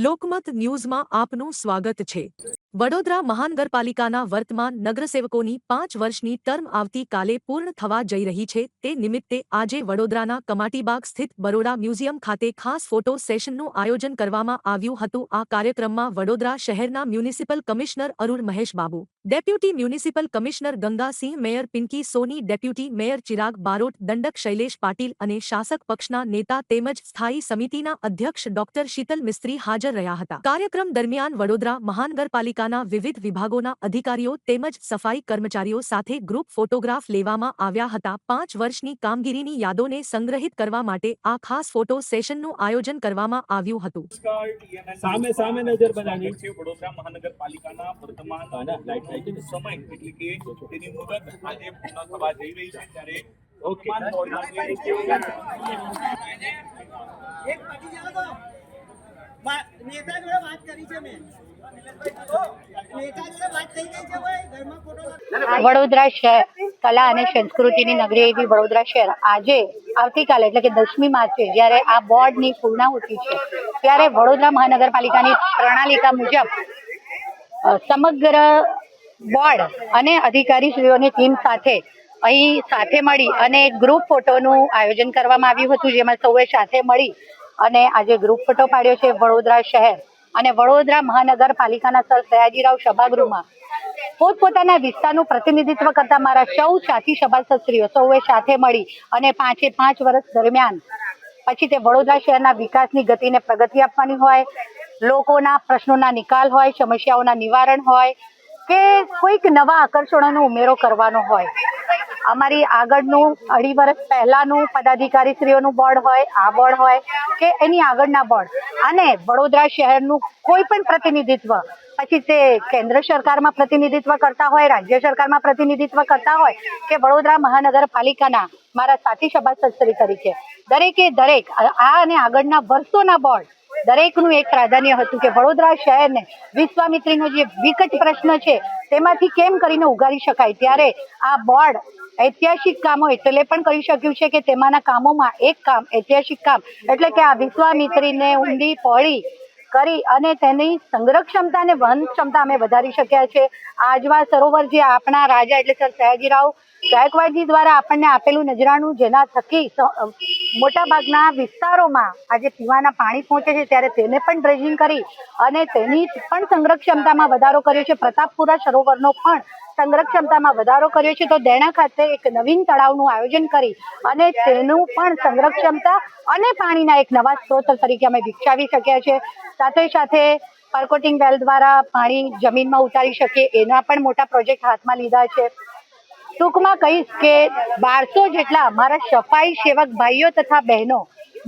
લોકમત ન્યૂઝમાં આપનું સ્વાગત છે। વડોદરા મહાનગરપાલિકાના વર્તમાન નગરસેવકોની 5 વર્ષની ટર્મ આવતીકાલે પૂર્ણ થવા જઈ રહી છે। તે નિમિત્તે આજે વડોદરાના કમાટીબાગ સ્થિત બરોડા મ્યુઝિયમ ખાતે ખાસ ફોટો સેશનનું આયોજન કરવામાં આવ્યું હતું। આ કાર્યક્રમમાં વડોદરા શહેરના municipal commissioner Arun Mahesh Babu, deputy municipal commissioner Gangasingh, mayor Pinky Soni, deputy mayor Chirag Barot, દંડક શૈલેષ પાટીલ અને શાસક પક્ષના નેતા તેમજ સ્થાયી સમિતિના અધ્યક્ષ ડોક્ટર શીતલ મિસ્ત્રી હાજર રહ્યા હતા। કાર્યક્રમ દરમિયાન વડોદરા મહાનગરપાલિકાના વિવિધ વિભાગોના અધિકારીઓ તેમજ સફાઈ કર્મચારીઓ સાથે ગ્રુપ ફોટોગ્રાફ લેવામાં આવ્યા હતા। 5 વર્ષની કામગીરીની યાદોને સંગ્રહિત કરવા માટે આ ખાસ ફોટો સેશનનું આયોજન કરવામાં આવ્યું હતું। સામે નજર બનાવી છે વડોદરા મહાનગરપાલિકાના વર્તમાન સમય એટલે કે તેની મુદત આજે પૂર્ણ થવા જઈ રહી છે ત્યારે નેતા જોડે વાત કરી છે મેં નેતા જોડે વાત થઈ ગઈ છે ભાઈ ઘરમાં ફોટો વડોદરા શહેર કલા અને સંસ્કૃતિની નગરી એવી વડોદરા શહેર આજે આવતીકાલે એટલે કે 10મી માર્ચે જ્યારે આ બોર્ડની પૂર્ણાહુતિ છે ત્યારે વડોદરા મહાનગરપાલિકાની પ્રણાલિકા મુજબ સમગ્ર બોર્ડ અને અધિકારીશ્રીઓની ટીમ સાથે અહીં સાથે મળી અને ગ્રુપ ફોટોનું આયોજન કરવામાં આવ્યું હતું, જેમાં સૌએ સાથે મળી અને આજે ગ્રુપ ફોટો પાડ્યો છે। વડોદરા શહેર અને વડોદરા મહાનગરપાલિકાના સર સયાજીરાવ સભાગૃહમાં પોતપોતાના વિસ્તારનું પ્રતિનિધિત્વ કરતા મારા સૌ સાથી સભાસદશ્રીઓ સૌએ સાથે મળી અને 5 વર્ષ દરમિયાન પછી તે વડોદરા શહેરના વિકાસની ગતિને પ્રગતિ આપવાની હોય, લોકોના પ્રશ્નોના નિકાલ હોય, સમસ્યાઓના નિવારણ હોય કે કોઈક નવા આકર્ષણોનો ઉમેરો કરવાનો હોય, અમારી આગળનું 2.5 વર્ષ પહેલાનું પદાધિકારીશ્રીઓનું બોર્ડ હોય, આ બોર્ડ હોય કે એની આગળના બોર્ડ અને વડોદરા શહેરનું કોઈ પણ પ્રતિનિધિત્વ, પછી તે કેન્દ્ર સરકારમાં પ્રતિનિધિત્વ કરતા હોય, રાજ્ય સરકારમાં પ્રતિનિધિત્વ કરતા હોય કે વડોદરા મહાનગરપાલિકાના મારા સાથી સભાસદશ્રી તરીકે દરેક આ અને આગળના વર્ષોના બોર્ડ દરેકનું એક પ્રાધાન્ય હતું કે વડોદરા શહેરને વિશ્વામિત્રીનો જે વિકટ પ્રશ્ન છે તેમાંથી કેમ કરીને ઉગારી શકાય। ત્યારે આ બોર્ડ ઐતિહાસિક કામો એટલે પણ કરી શક્યું છે કે તેમાંના કામોમાં એક કામ ઐતિહાસિક કામ એટલે કે આ વિશ્વામિત્રીને ઊંડી પહોળી કરી અને તેની સંગ્રહ ક્ષમતા અને વહન ક્ષમતા અમે વધારી શક્યા છે। આજવા સરોવર જે આપણા રાજા એટલે સર સયાજીરાવ ગાયકવાડજી દ્વારા આપણને આપેલું નજરાણું, જેના થકી મોટા ભાગના વિસ્તારોમાં આજે પીવાના પાણી પહોંચે છે, ત્યારે તેને પણ ડ્રેજિંગ કરી અને તેની પણ સંગ્રહ ક્ષમતામાં વધારો કર્યો છે। પ્રતાપપુરા સરોવરનો પણ સંગ્રહ ક્ષમતામાં વધારો કર્યો છે। તો દેણા ખાતે એક નવીન તળાવનું આયોજન કરી અને તેનું પણ સંગ્રહ ક્ષમતા અને પાણીના એક નવા સ્ત્રોત તરીકે અમે વિકસાવી શક્યા છે। સાથે સાથે પરકોટિંગ વેલ દ્વારા પાણી જમીનમાં ઉતારી શકીએ એના પણ મોટા પ્રોજેક્ટ હાથમાં લીધા છે। ટૂંકમાં કહીશ કે 1200 જેટલા મારા સફાઈ સેવક ભાઈઓ તથા બહેનો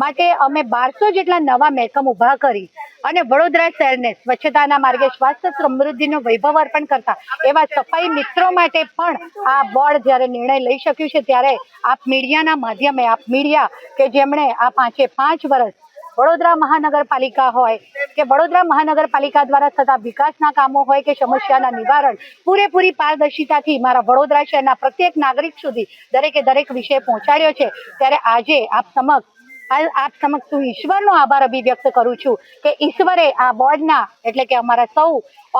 માટે અમે 1200 જેટલા નવા મહેકમ ઊભા કરી અને વડોદરા શહેરને સ્વચ્છતાના માર્ગે સ્વાસ્થ્ય સમૃદ્ધિનો વૈભવ અર્પણ કરતા એવા સફાઈ મિત્રો માટે પણ આ બોર્ડ જ્યારે નિર્ણય લઈ શક્યું છે, ત્યારે આપ મીડિયાના માધ્યમે મીડિયા કે જેમણે આ 5 વર્ષ વડોદરા મહાનગરપાલિકા હોય કે વડોદરા મહાનગરપાલિકા દ્વારા થતા વિકાસના કામો હોય કે સમસ્યાના નિવારણ પૂરેપૂરી પારદર્શિતાથી મારા વડોદરા શહેરના પ્રત્યેક નાગરિક સુધી દરેક વિષય પહોંચાડ્યો છે। ત્યારે આજે આપ સમક્ષ હું ઈશ્વરનો આભાર અભિવ્યક્ત કરું છું કે ઈશ્વરે આ બોર્ડના એટલે કે અમારા સૌ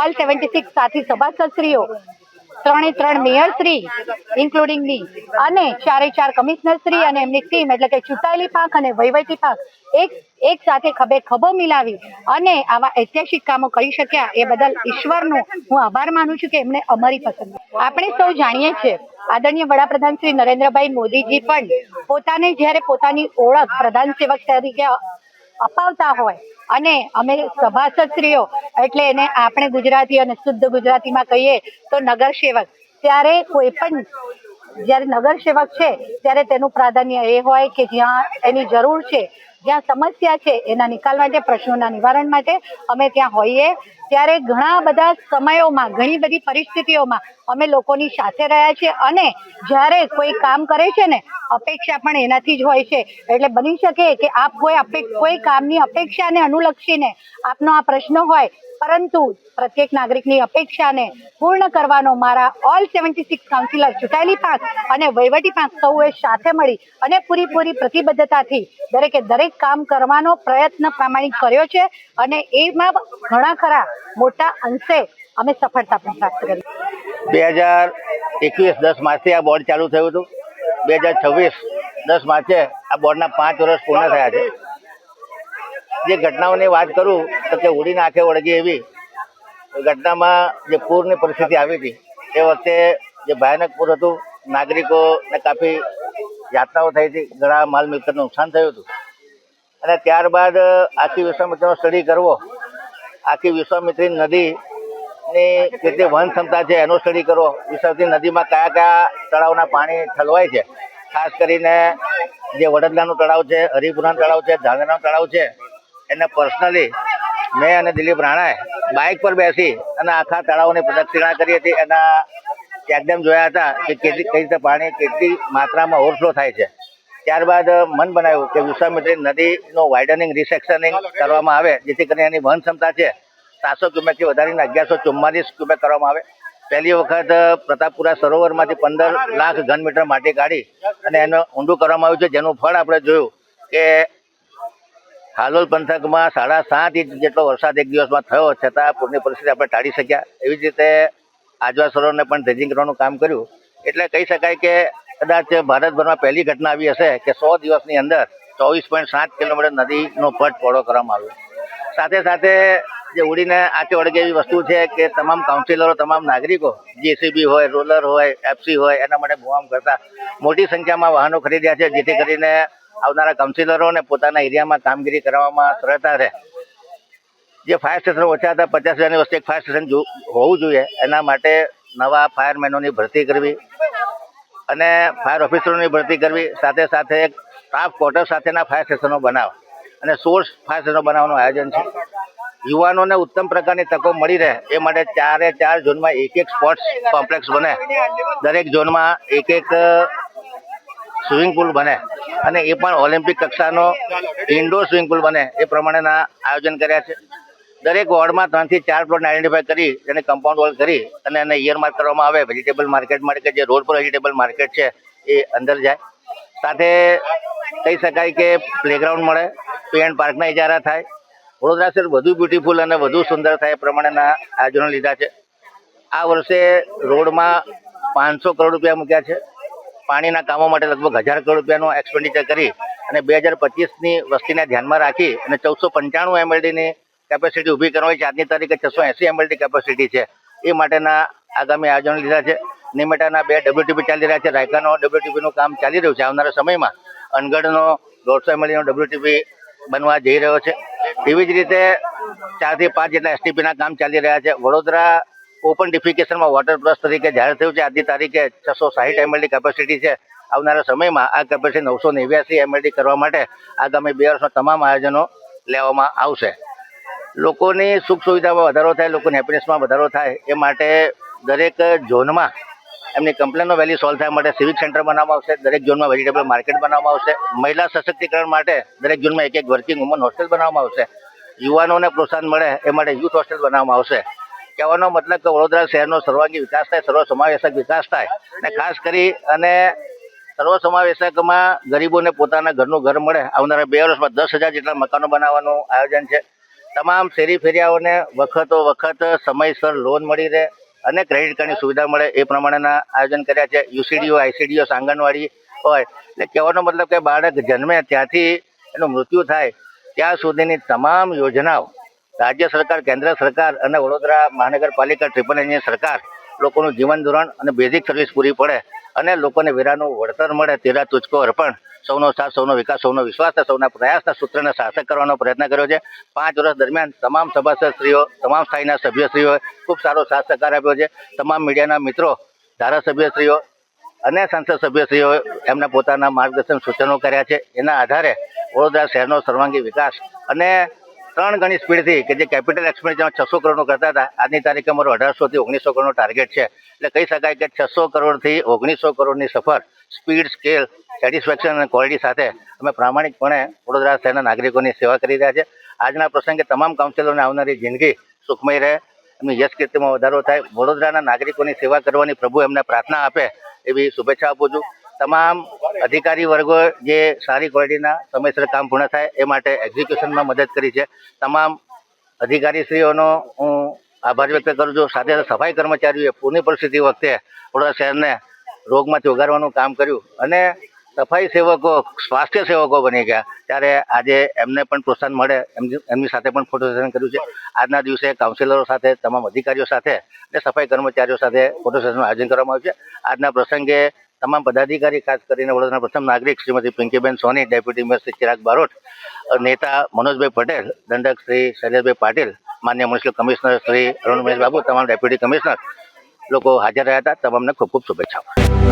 ઓલ 76 સાથી સભાસદશ્રીઓ, 3 મેયરશ્રી ઇન્ક્લુડિંગ મી અને 4 કમિશનરશ્રી અને એમની ટીમ એટલે કે ચૂંટાયેલી પાંખ અને વહીવટી પાંખ એક સાથે ખભે ખભો મિલાવી અને આવા ઐતિહાસિક કામો કરી શક્યા એ બદલ ઈશ્વરનો હું આભાર માનું છું કે એમણે અમારી પસંદ। આપણે સૌ જાણીએ છીએ આદરણીય વડાપ્રધાન શ્રી નરેન્દ્રભાઈ મોદીજી પણ પોતાને જ્યારે પોતાની ઓળખ પ્રધાન સેવક તરીકે અપાવતા હોય અને અમે સભાસદશ્રીઓ એટલે એને આપણે ગુજરાતી અને શુદ્ધ ગુજરાતીમાં કહીએ તો નગર સેવક, ત્યારે કોઈ પણ જ્યારે નગર સેવક છે ત્યારે તેનું પ્રાધાન્ય એ હોય કે જ્યાં એની જરૂર છે, જ્યાં સમસ્યા છે એના નિકાલ માટે, પ્રશ્નોના નિવારણ માટે અમે ત્યાં હોઈએ। ત્યારે ઘણા બધા સમયોમાં ઘણી બધી પરિસ્થિતિઓમાં અમે લોકોની સાથે રહ્યા છે અને જ્યારે કોઈ કામ કરે છે ને અપેક્ષા પણ એનાથી જ હોય છે। એટલે બની શકે કે આપ કોઈ કામની અપેક્ષાને અનુલક્ષીને આપનો આ પ્રશ્ન હોય, પરંતુ પ્રત્યેક નાગરિકની અપેક્ષાને પૂર્ણ કરવાનો મારા ઓલ 76 કાઉન્સિલર, ચૂંટાયેલી પાંખ અને વહીવટી પાંખ સૌએ સાથે મળી અને પૂરી પ્રતિબદ્ધતાથી દરેક કંઈક કામ કરવાનો પ્રયત્ન પ્રામાણિક કર્યો છે અને એમાં ઘણા ખરા મોટા અંશે અમે સફળતા પણ પ્રાપ્ત કરી. 2021 10 માર્ચથી આ બોર્ડ ચાલુ થયું હતું. 2026 10 માર્ચે આ બોર્ડના 5 વર્ષ પૂર્ણ થયા છે. જે ઘટનાઓની વાત કરું તો કે ઉડીને આંખે વળગે એવી ઘટનામાં જે પૂરની પરિસ્થિતિ આવી હતી એ વખતે જે ભયાનક પૂર હતું, નાગરિકોને કાફી યાતનાઓ થઈ હતી, ઘણા માલ મિલકતનું નુકસાન થયું હતું. અને ત્યારબાદ આખી વિશ્વામિત્રીનો સ્ટડી કરવો, આખી વિશ્વામિત્રી નદીની કેટલી વહન ક્ષમતા છે એનો સ્ટડી કરવો, વિશ્વામિત્રી નદીમાં કયા કયા તળાવના પાણી ઠલવાય છે, ખાસ કરીને જે વડોદરાનું તળાવ છે, હરિપુરાનું તળાવ છે, ધાંગધ્રાનું તળાવ છે, એને પર્સનલી મેં અને દિલીપ રાણાએ બાઇક પર બેસી અને આખા તળાવની પ્રદક્ષિણા કરી હતી. એના ચેકડેમ જોયા હતા કે કઈ રીતે પાણી કેટલી માત્રામાં ઓવરફ્લો થાય છે. ત્યારબાદ મન બનાવ્યું કે વિશ્વામિત્રી નદીનું વાઇડનિંગ રિસેક્શનિંગ કરવામાં આવે, જેથી કરીને એની વહન ક્ષમતા છે 700 ક્યુમેકથી વધારીને 1144 ક્યુમેક કરવામાં આવે. પહેલી વખત પ્રતાપપુરા સરોવરમાંથી 15 લાખ ઘન મીટર માટી કાઢી અને એનું ઊંડું કરવામાં આવ્યું છે, જેનું ફળ આપણે જોયું કે હાલોલ પંથકમાં 7.5 ઇંચ જેટલો વરસાદ એક દિવસમાં થયો, છતાં પૂરની પરિસ્થિતિ આપણે ટાળી શક્યા. એવી જ રીતે આજવા સરોવરને પણ ડ્રેજિંગ કરવાનું કામ કર્યું. એટલે કહી શકાય કે કદાચ ભારતભરમાં પહેલી ઘટના આવી હશે કે 100 દિવસની અંદર 24.7 કિલોમીટર નદીનો પટ પહોળો કરવામાં આવ્યો. સાથે સાથે જે ઉડીને આંખે વળગે એવી વસ્તુ છે કે તમામ કાઉન્સિલરો, તમામ નાગરિકો, JCB હોય, રોલર હોય, FC હોય, એના માટે મુઆમ કરતા મોટી સંખ્યામાં વાહનો ખરીદ્યા છે, જેથી કરીને આવનારા કાઉન્સિલરોને પોતાના એરિયામાં કામગીરી કરવામાં સરળતા રહે. જે ફાયર સ્ટેશન ઓછા હતા, 50,000ની વસ્તુ એક ફાયર સ્ટેશન હોવું જોઈએ, એના માટે નવા ફાયરમેનોની ભરતી કરવી અને ફાયર ઓફિસરોની ભરતી કરવી, સાથે સાથે એક સ્ટાફ ક્વાર્ટર સાથેના ફાયર સ્ટેશનો બનાવવા અને 16 ફાયર સ્ટેશનો બનાવવાનું આયોજન છે. યુવાનોને ઉત્તમ પ્રકારની તકો મળી રહે એ માટે 4 ઝોનમાં એક સ્પોર્ટ્સ કોમ્પ્લેક્સ બને, દરેક ઝોનમાં એક સ્વિમિંગ પુલ બને અને એ પણ ઓલિમ્પિક કક્ષાનો ઇન્ડોર સ્વિમિંગ પુલ બને, એ પ્રમાણેના આયોજન કર્યા છે. દરેક વોર્ડમાં 3 થી 4 પ્લોટને આઈડેન્ટિફાય કરી એને કમ્પાઉન્ડ વોલ કરી અને એને ઇયર માર્ક કરવામાં આવે. વેજીટેબલ માર્કેટ માટે કે જે રોડ પર વેજીટેબલ માર્કેટ છે એ અંદર જાય. સાથે કહી શકાય કે પ્લેગ્રાઉન્ડ મળે, પી.એન. પાર્કના ઇજારા થાય, વડોદરા શહેર વધુ બ્યુટીફુલ અને વધુ સુંદર થાય એ પ્રમાણેના આયોજનો લીધા છે. આ વર્ષે રોડમાં 500 કરોડ રૂપિયા મૂક્યા છે. પાણીના કામો માટે લગભગ 1000 કરોડ રૂપિયાનું એક્સપેન્ડિચર કરી અને 2025ની વસ્તીને ધ્યાનમાં રાખી અને 1495 MLDની કેપેસિટી ઊભી કરવાની છે. આજની તારીખે 680 MLD કેપેસિટી છે. એ માટેના આગામી આયોજનો લીધા છે. નિમેટાના 2 WTP ચાલી રહ્યા છે. રાયકાનો WTPનું કામ ચાલી રહ્યું છે. આવનારા સમયમાં અનગઢનો 150 MLDનો WTP બનવા જઈ રહ્યો છે. એવી જ રીતે 4 થી 5 જેટલા STPના કામ ચાલી રહ્યા છે. વડોદરા ઓપન ડિફિકેશનમાં વોટર પ્લસ તરીકે જાહેર થયું છે. આજની તારીખે 660 MLD કેપેસિટી છે. આવનારા સમયમાં આ કેપેસિટી 989 MLD કરવા માટે આગામી 2 વર્ષમાં તમામ આયોજનો લેવામાં આવશે. લોકોની સુખ સુવિધામાં વધારો થાય, લોકોની હેપીનેસમાં વધારો થાય એ માટે દરેક ઝોનમાં એમની કમ્પ્લેનનો વેલ્યુ સોલ્વ થવા માટે સિવિક સેન્ટર બનાવવામાં આવશે. દરેક ઝોનમાં વેજીટેબલ માર્કેટ બનાવવામાં આવશે. મહિલા સશક્તિકરણ માટે દરેક ઝોનમાં એક વર્કિંગ વુમન હોસ્ટેલ બનાવવામાં આવશે. યુવાનોને પ્રોત્સાહન મળે એ માટે યુથ હોસ્ટેલ બનાવવામાં આવશે. કહેવાનો મતલબ કે વડોદરા શહેરનો સર્વાંગી વિકાસ થાય, સર્વ સમાવેશક વિકાસ થાય અને ખાસ કરી અને સર્વ સમાવેશકમાં ગરીબોને પોતાના ઘરનું ઘર મળે. આવનારા 2 વર્ષમાં 10,000 જેટલા મકાનો બનાવવાનું આયોજન છે. તમામ શેરી ફેરિયાઓને વખત સમયસર લોન મળી રહે અને ક્રેડિટ કાર્ડની સુવિધા મળે એ પ્રમાણેના આયોજન કર્યા છે. UCDO, ICDO, આંગણવાડી હોય એટલે કહેવાનો મતલબ કે બાળક જન્મે ત્યાંથી એનું મૃત્યુ થાય ત્યાં સુધીની તમામ યોજનાઓ રાજ્ય સરકાર, કેન્દ્ર સરકાર અને વડોદરા મહાનગરપાલિકા ટ્રિપલ એન્જિન સરકાર લોકોનું જીવન ધોરણ અને બેઝિક સર્વિસ પૂરી પડે અને લોકોને વેરાનું વળતર મળે. તેરા તુજકો અર્પણ, સૌનો સાથ, સૌનો વિકાસ, સૌનો વિશ્વાસ, સૌના પ્રયાસના સૂત્રને સાર્થક કરવાનો પ્રયત્ન કર્યો છે. 5 વર્ષ દરમિયાન તમામ સભાસદશ્રીઓ, તમામ સ્થાયીના સભ્યશ્રીઓએ ખૂબ સારો સાથ સહકાર આપ્યો છે. તમામ મીડિયાના મિત્રો, ધારાસભ્યશ્રીઓ અને સંસદ સભ્યશ્રીઓ એમના પોતાના માર્ગદર્શન સૂચનો કર્યા છે. એના આધારે વડોદરા શહેરનો સર્વાંગી વિકાસ અને 3 ગણી સ્પીડથી કે જે કેપિટલ એક્સપેન્ડિચરમાં 600 કરોડનું કરતા હતા, આજની તારીખે અમારો 1800 થી 1900 કરોડનો ટાર્ગેટ છે. એટલે કહી શકાય કે 600 કરોડથી 1900 કરોડની સફર સ્પીડ, સ્કેલ, સેટિસ્ફેક્શન અને ક્વોલિટી સાથે અમે પ્રામાણિકપણે વડોદરા શહેરના નાગરિકોની સેવા કરી રહ્યા છે. આજના પ્રસંગે તમામ કાઉન્સિલરોને આવનારી જિંદગી સુખમય રહે, એમની યશ કીર્તિમાં વધારો થાય, વડોદરાના નાગરિકોની સેવા કરવાની પ્રભુ એમને પ્રાર્થના આપે એવી શુભેચ્છા આપું છું. તમામ અધિકારી વર્ગો જે સારી ક્વોલિટીના સમયસર કામ પૂર્ણ થાય એ માટે એક્ઝિક્યુશનમાં મદદ કરી છે. તમામ અધિકારીશ્રીઓનો હું આભાર વ્યક્ત કરું છું. સાથે સાથે સફાઈ કર્મચારીઓએ પૂરની પરિસ્થિતિ વખતે વડોદરા શહેરને રોગમાંથી ઉગારવાનું કામ કર્યું અને સફાઈ સેવકો સ્વાસ્થ્ય સેવકો બની ગયા, ત્યારે આજે એમને પણ પ્રોત્સાહન મળે એમની સાથે પણ ફોટો સેશન કર્યું છે. આજના દિવસે કાઉન્સિલરો સાથે, તમામ અધિકારીઓ સાથે અને સફાઈ કર્મચારીઓ સાથે ફોટો સેશનનું આયોજન કરવામાં આવ્યું છે. આજના પ્રસંગે તમામ પદાધિકારી, ખાસ કરીને વડોદરાના પ્રથમ નાગરિક શ્રીમતી પિંકીબેન સોની, ડેપ્યુટી મેયર શ્રી ચિરાગ બારોટ, નેતા મનોજભાઈ પટેલ, દંડક શ્રી શૈલેષભાઈ પાટીલ, માન્ય મ્યુનિસિપલ કમિશનર શ્રી અરુણ મહેશ બાબુ, તમામ ડેપ્યુટી કમિશનર લોકો હાજર રહ્યા હતા. તમામને ખૂબ ખૂબ શુભેચ્છાઓ.